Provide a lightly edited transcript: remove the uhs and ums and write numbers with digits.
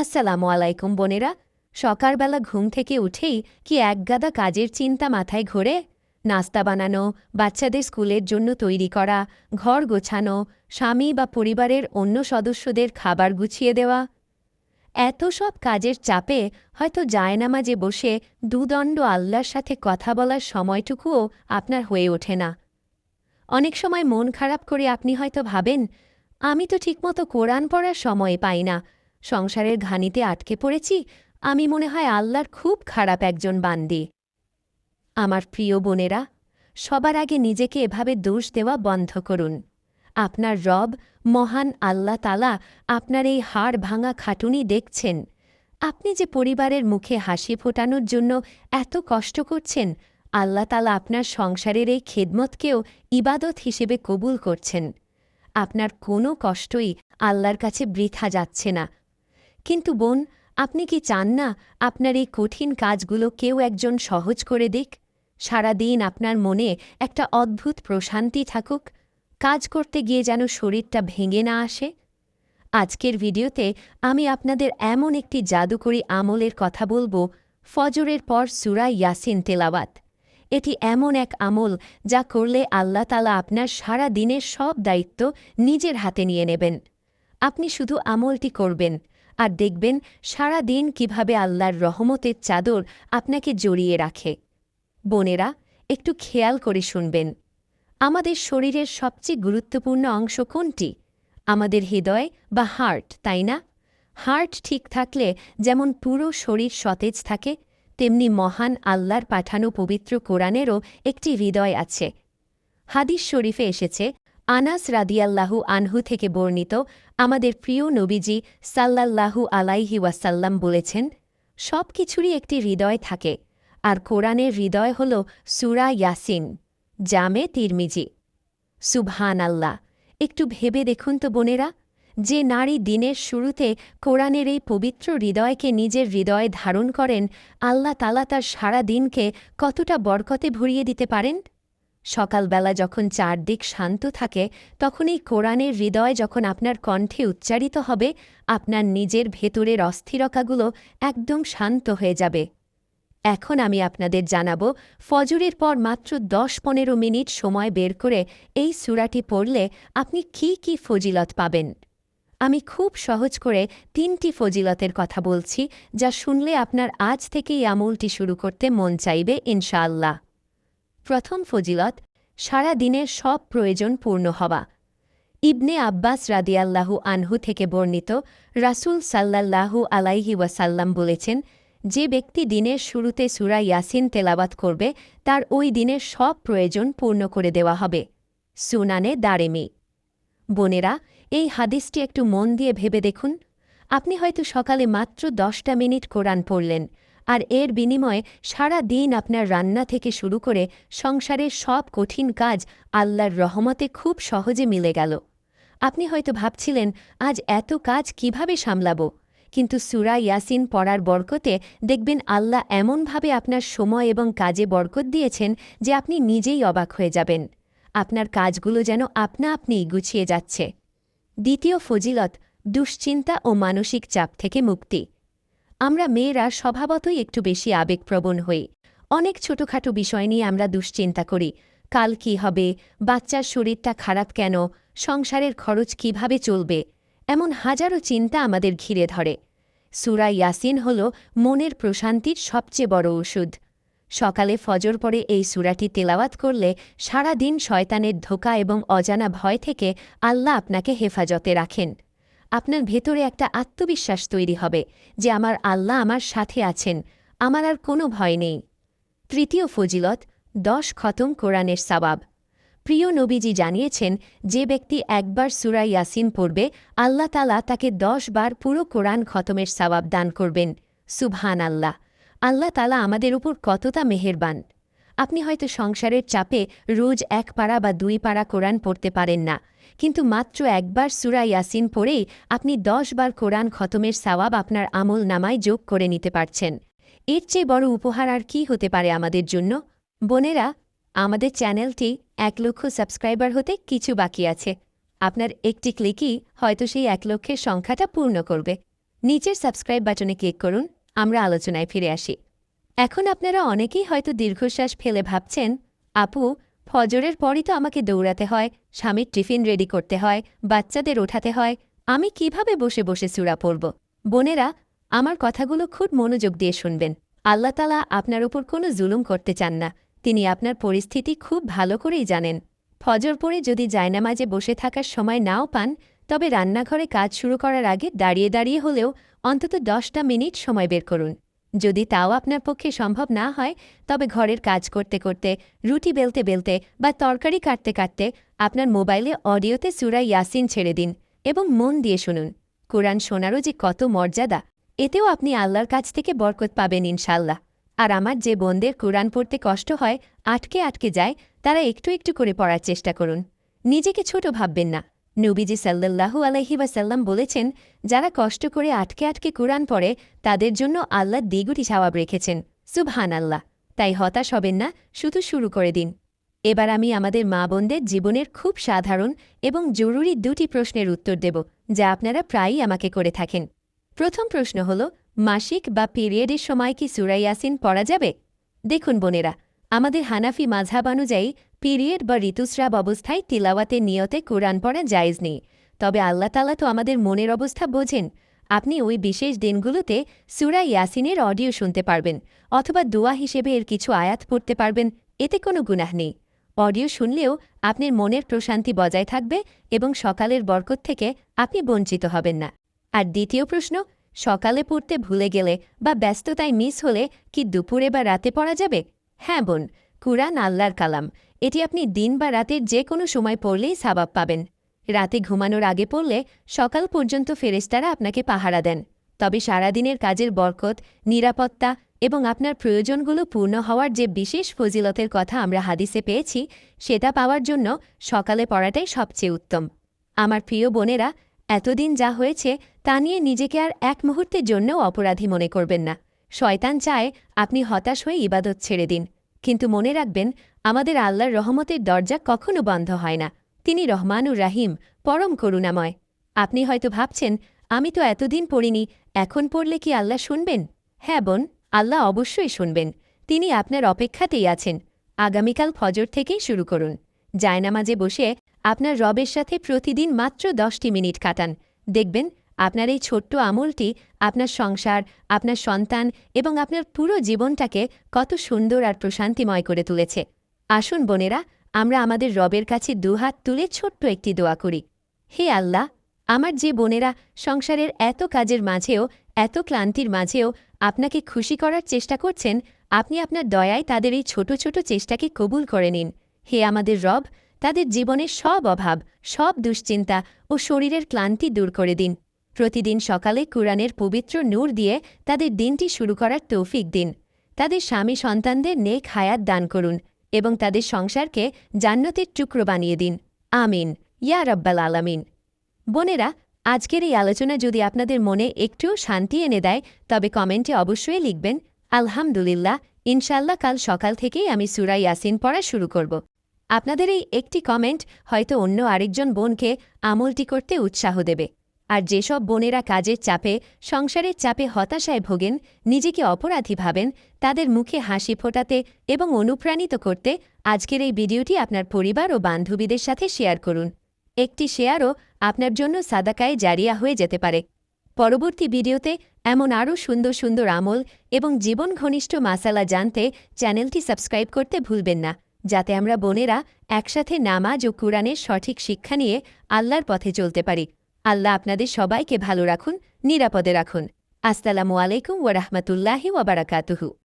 আসসালামু আলাইকুম বোনেরা। সকালবেলা ঘুম থেকে উঠেই কি একগাদা কাজের চিন্তা মাথায় ঘোরে? নাস্তা বানানো, বাচ্চাদের স্কুলের জন্য তৈরি করা, ঘর গোছানো, স্বামী বা পরিবারের অন্য সদস্যদের খাবার গুছিয়ে দেওয়া। এত সব কাজের চাপে হয়তো জায়নামাজে বসে দুদণ্ড আল্লাহর সাথে কথা বলার সময়টুকুও আপনার হয়ে ওঠে না। অনেক সময় মন খারাপ করে আপনি হয়তো ভাবেন, আমি তো ঠিকমতো কোরআন পড়ার সময় পাই না, সংসারের ঘানিতে আটকে পড়েছি, আমি মনে হয় আল্লাহর খুব খারাপ একজন বান্দি। আমার প্রিয় বোনেরা, সবার আগে নিজেকে এভাবে দোষ দেওয়া বন্ধ করুন। আপনার রব মহান আল্লাহ তাআলা আপনার এই হাড় ভাঙা খাটুনি দেখছেন। আপনি যে পরিবারের মুখে হাসি ফোটানোর জন্য এত কষ্ট করছেন, আল্লাহ তাআলা আপনার সংসারের এই খেদমতকেও ইবাদত হিসেবে কবুল করছেন। আপনার কোনো কষ্টই আল্লাহর কাছে বৃথা যাচ্ছে না। কিন্তু বোন, আপনি কি চান না আপনার এই কঠিন কাজগুলো কেউ একজন সহজ করে দিক? সারাদিন আপনার মনে একটা অদ্ভুত প্রশান্তি থাকুক, কাজ করতে গিয়ে যেন শরীরটা ভেঙে না আসে। আজকের ভিডিওতে আমি আপনাদের এমন একটি জাদুকরী আমলের কথা বলবো, ফজরের পর সূরা ইয়াসিন তেলাওয়াত। এটি এমন এক আমল যা করলে আল্লাহ তাআলা আপনার সারা দিনের সব দায়িত্ব নিজের হাতে নিয়ে নেবেন। আপনি শুধু আমলটি করবেন আর দেখবেন সারা দিন কিভাবে আল্লাহর রহমতের চাদর আপনাকে জড়িয়ে রাখে। বোনেরা, একটু খেয়াল করে শুনবেন। আমাদের শরীরের সবচেয়ে গুরুত্বপূর্ণ অংশ কোনটি? আমাদের হৃদয় বা হার্ট, তাই না? হার্ট ঠিক থাকলে যেমন পুরো শরীর সতেজ থাকে, তেমনি মহান আল্লাহর পাঠানো পবিত্র কোরআনেরও একটি হৃদয় আছে। হাদিস শরীফে এসেছে, আনাস রাদিয়াল্লাহু আনহু থেকে বর্ণিত, আমাদের প্রিয় নবীজি সাল্লাল্লাহু আলাইহি ওয়াসাল্লাম বলেছেন, সব কিছুরই একটি হৃদয় থাকে, আর কোরআনের হৃদয় হল সূরা ইয়াসিন। জামে তিরমিজি। সুবহানাল্লাহ! একটু ভেবে দেখুন তো বোনেরা, যে নারী দিনের শুরুতে কোরআনের এই পবিত্র হৃদয়কে নিজের হৃদয়ে ধারণ করেন, আল্লাহ তাআলা তার সারা দিনকে কতটা বরকতে ভরিয়ে দিতে পারেন। সকালবেলা যখন চারদিক শান্ত থাকে, তখন এই কোরআনের হৃদয় যখন আপনার কণ্ঠে উচ্চারিত হবে, আপনার নিজের ভেতরের অস্থিরতাগুলো একদম শান্ত হয়ে যাবে। এখন আমি আপনাদের জানাব, ফজরের পর মাত্র ১০-১৫ মিনিট সময় বের করে এই সূরাটি পড়লে আপনি কি কি ফজিলত পাবেন। আমি খুব সহজ করে ৩টি ফজিলতের কথা বলছি, যা শুনলে আপনার আজ থেকেই আমলটি শুরু করতে মন চাইবে ইনশাআল্লাহ। প্রথম ফজিলত, সারা দিনের সব প্রয়োজন পূর্ণ হওয়া। ইবনে আব্বাস রাদিয়াল্লাহু আনহু থেকে বর্ণিত, রাসূল সাল্লাল্লাহু আলাইহি ওয়াসাল্লাম বলেছেন, যে ব্যক্তি দিনের শুরুতে সূরা ইয়াসিন তেলাওয়াত করবে, তার ওই দিনের সব প্রয়োজন পূর্ণ করে দেওয়া হবে। সুনানে দারেমি। বোনেরা, এই হাদিসটি একটু মন দিয়ে ভেবে দেখুন। আপনি হয়তো সকালে মাত্র ১০টা মিনিট কোরআন পড়লেন, আর এর বিনিময়ে সারা দিন আপনার রান্না থেকে শুরু করে সংসারের সব কঠিন কাজ আল্লাহর রহমতে খুব সহজে মিলে গেল। আপনি হয়তো ভাবছিলেন, আজ এত কাজ কিভাবে সামলাব? কিন্তু সূরা ইয়াসিন পড়ার বরকতে দেখবেন আল্লাহ এমনভাবে আপনার সময় এবং কাজে বরকত দিয়েছেন যে আপনি নিজেই অবাক হয়ে যাবেন। আপনার কাজগুলো যেন আপনা আপনিই গুছিয়ে যাচ্ছে। দ্বিতীয় ফজিলত, দুশ্চিন্তা ও মানসিক চাপ থেকে মুক্তি। আমরা মেয়েরা স্বভাবতই একটু বেশি আবেগপ্রবণ হই। অনেক ছোটখাটো বিষয় নিয়ে আমরা দুশ্চিন্তা করি। কাল কি হবে, বাচ্চার শরীরটা খারাপ কেন, সংসারের খরচ কিভাবে চলবে, এমন হাজারো চিন্তা আমাদের ঘিরে ধরে। সূরা ইয়াসিন হল মনের প্রশান্তির সবচেয়ে বড় ওষুধ। সকালে ফজর পরে এই সূরাটি তেলাওয়াত করলে সারা দিন শয়তানের ধোঁকা এবং অজানা ভয় থেকে আল্লাহ আপনাকে হেফাজতে রাখেন। আপনার ভেতরে একটা আত্মবিশ্বাস তৈরি হবে যে আমার আল্লাহ আমার সাথে আছেন, আমার আর কোনো ভয় নেই। তৃতীয় ফজিলত, ১০ খতম কোরআনের সওয়াব। প্রিয় নবীজি জানিয়েছেন, যে ব্যক্তি একবার সূরা ইয়াসিন পড়বে, আল্লাহ তাআলা তাকে ১০ বার পুরো কোরআন খতমের সওয়াব দান করবেন। সুবহানাল্লাহ! আল্লাহ তাআলা আমাদের উপর কতটা মেহেরবান। আপনি হয়তো সংসারের চাপে রোজ ১ পারা বা ২ পারা কোরআন পড়তে পারেন না, কিন্তু মাত্র একবার সূরা ইয়াসিন পড়েই আপনি ১০ বার কোরআন খতমের সওয়াব আপনার আমল নামায় যোগ করে নিতে পারছেন। এর চেয়ে বড় উপহার আর কি হতে পারে আমাদের জন্য? বোনেরা, আমাদের চ্যানেলটি ১ লক্ষ সাবস্ক্রাইবার হতে কিছু বাকি আছে। আপনার একটি ক্লিকই হয়তো সেই ১ লক্ষের সংখ্যাটা পূর্ণ করবে। নিচের সাবস্ক্রাইব বাটনে ক্লিক করুন। আমরা আলোচনায় ফিরে আসি। এখন আপনারা অনেকেই হয়তো দীর্ঘশ্বাস ফেলে ভাবছেন, আপু, ফজরের পরই তো আমাকে দৌড়াতে হয়, স্বামীর টিফিন রেডি করতে হয়, বাচ্চাদের ওঠাতে হয়, আমি কিভাবে বসে বসে সূরা পড়ব? বোনেরা, আমার কথাগুলো খুব মনোযোগ দিয়ে শুনবেন। আল্লাহ তাআলা আপনার উপর কোনো জুলুম করতে চান না। তিনি আপনার পরিস্থিতি খুব ভালো করেই জানেন। ফজর পড়ে যদি জায়নামাজে বসে থাকার সময় নাও পান, তবে রান্নাঘরে কাজ শুরু করার আগে দাঁড়িয়ে দাঁড়িয়ে হলেও অন্তত 10টা মিনিট সময় বের করুন। যদি তাও আপনার পক্ষে সম্ভব না হয়, তবে ঘরের কাজ করতে করতে, রুটি বেলতে বেলতে বা তরকারি কাটতে কাটতে আপনার মোবাইলে অডিওতে সূরা ইয়াসিন ছেড়ে দিন এবং মন দিয়ে শুনুন। কোরআন শোনারও যে কত মর্যাদা, এতেও আপনি আল্লাহর কাছ থেকে বরকত পাবেন ইনশাল্লাহ। আর আমার যে বোনদের কোরআন পড়তে কষ্ট হয়, আটকে আটকে যায়, তারা একটু একটু করে পড়ার চেষ্টা করুন। নিজেকে ছোট ভাববেন না। নবীজি সাল্লাল্লাহু আলাইহি ওয়াসাল্লাম বলেছেন, যারা কষ্ট করে আটকে আটকে কোরআন পড়ে তাদের জন্য আল্লাহ দ্বিগুটি সওয়াব রেখেছেন। সুবহানাল্লাহ। তাই হতাশ হবেন না, শুধু শুরু করে দিন। এবার আমি আমাদের মা বোনদের জীবনের খুব সাধারণ এবং জরুরি 2টি প্রশ্নের উত্তর দেব, যা আপনারা প্রায়ই আমাকে করে থাকেন। প্রথম প্রশ্ন হল, মাসিক বা পিরিয়ডের সময় কি সূরা ইয়াসিন পড়া যাবে? দেখুন বোনেরা, আমাদের হানাফি মাযহাব অনুযায়ী পিরিয়ড বা ঋতুস্রাব অবস্থায় তিলাওয়াতের নিয়তে কোরআন পড়া জায়েজ নেই। তবে আল্লাহ তাআলা তো আমাদের মনের অবস্থা বোঝেন। আপনি ওই বিশেষ দিনগুলোতে সূরা ইয়াসিনের অডিও শুনতে পারবেন, অথবা দোয়া হিসেবে এর কিছু আয়াত পড়তে পারবেন। এতে কোনো গুনাহ নেই। অডিও শুনলেও আপনার মনের প্রশান্তি বজায় থাকবে এবং সকালের বরকত থেকে আপনি বঞ্চিত হবেন না। আর দ্বিতীয় প্রশ্ন, সকালে পড়তে ভুলে গেলে বা ব্যস্ততায় মিস হলে কি দুপুরে বা রাতে পড়া যাবে? হ্যাঁ বোন, কুরআন আল্লাহর কালাম। এটি আপনি দিন বা রাতের যে কোনো সময় পড়লেই সওয়াব পাবেন। রাতে ঘুমানোর আগে পড়লে সকাল পর্যন্ত ফেরেশতারা আপনাকে পাহারা দেন। তবে সারাদিনের কাজের বরকত, নিরাপত্তা এবং আপনার প্রয়োজনগুলো পূর্ণ হওয়ার যে বিশেষ ফজিলতের কথা আমরা হাদিসে পেয়েছি, সেটা পাওয়ার জন্য সকালে পড়াটাই সবচেয়ে উত্তম। আমার প্রিয় বোনেরা, এতদিন যা হয়েছে তা নিয়ে নিজেকে আর এক মুহূর্তের জন্যও অপরাধী মনে করবেন না। শয়তান চায় আপনি হতাশ হয়ে ইবাদত ছেড়ে দিন। কিন্তু মনে রাখবেন, আমাদের আল্লাহর রহমতের দরজা কখনো বন্ধ হয় না। তিনি রহমানুর রাহিম, পরম করুণাময়। আপনি হয়তো ভাবছেন, আমি তো এতদিন পড়িনি, এখন পড়লে কি আল্লাহ শুনবেন? হ্যাঁ বোন, আল্লাহ অবশ্যই শুনবেন। তিনি আপনার অপেক্ষাতেই আছেন। আগামীকাল ফজর থেকেই শুরু করুন। জায়নামাজে বসে আপনার রবের সাথে প্রতিদিন মাত্র 10টি মিনিট কাটান। দেখবেন, আপনার এই ছোট্ট আমলটি আপনার সংসার, আপনার সন্তান এবং আপনার পুরো জীবনটাকে কত সুন্দর আর প্রশান্তিময় করে তুলেছে। আসুন বোনেরা, আমরা আমাদের রবের কাছে দুহাত তুলে ছোট্ট একটি দোয়া করি। হে আল্লাহ, আমার যে বোনেরা সংসারের এত কাজের মাঝেও, এত ক্লান্তির মাঝেও আপনাকে খুশি করার চেষ্টা করছেন, আপনি আপনার দয়ায় তাদের এই ছোট ছোট চেষ্টাকে কবুল করে নিন। হে আমাদের রব, তাদের জীবনের সব অভাব, সব দুশ্চিন্তা ও শরীরের ক্লান্তি দূর করে দিন। প্রতিদিন সকালে কুরআনের পবিত্র নূর দিয়ে তাদের দিনটি শুরু করার তৌফিক দিন। তাদের স্বামী সন্তানদের নেক হায়াত দান করুন এবং তাদের সংসারকে জান্নাতের টুকরো বানিয়ে দিন। আমিন, ইয়া রাব্বাল আলামিন। বোনেরা, আজকের এই আলোচনা যদি আপনাদের মনে একটুও শান্তি এনে দেয়, তবে কমেন্টে অবশ্যই লিখবেন, আলহামদুলিল্লাহ, ইনশাল্লাহ কাল সকাল থেকেই আমি সূরা ইয়াসিন পড়া শুরু করব। আপনাদের এই একটি কমেন্ট হয়তো অন্য আরেকজন বোনকে আমলটি করতে উৎসাহ দেবে। আর যেসব বোনেরা কাজের চাপে, সংসারের চাপে হতাশায় ভোগেন, নিজেকে অপরাধী ভাবেন, তাদের মুখে হাসি ফোটাতে এবং অনুপ্রাণিত করতে আজকের এই ভিডিওটি আপনার পরিবার ও বান্ধবীদের সাথে শেয়ার করুন। একটি শেয়ারও আপনার জন্য সাদাকায়ে জারিয়া হয়ে যেতে পারে। পরবর্তী ভিডিওতে এমন আরও সুন্দর সুন্দর আমল এবং জীবন ঘনিষ্ঠ মাসালা জানতে চ্যানেলটি সাবস্ক্রাইব করতে ভুলবেন না, যাতে আমরা বোনেরা একসাথে নামাজ ও কুরআনের সঠিক শিক্ষা নিয়ে আল্লাহর পথে চলতে পারি। আল্লাহ আপনাদের সবাইকে ভালো রাখুন, নিরাপদে রাখুন। আসসালামু আলাইকুম ওয়া রাহমাতুল্লাহি ওয়া বারাকাতুহু।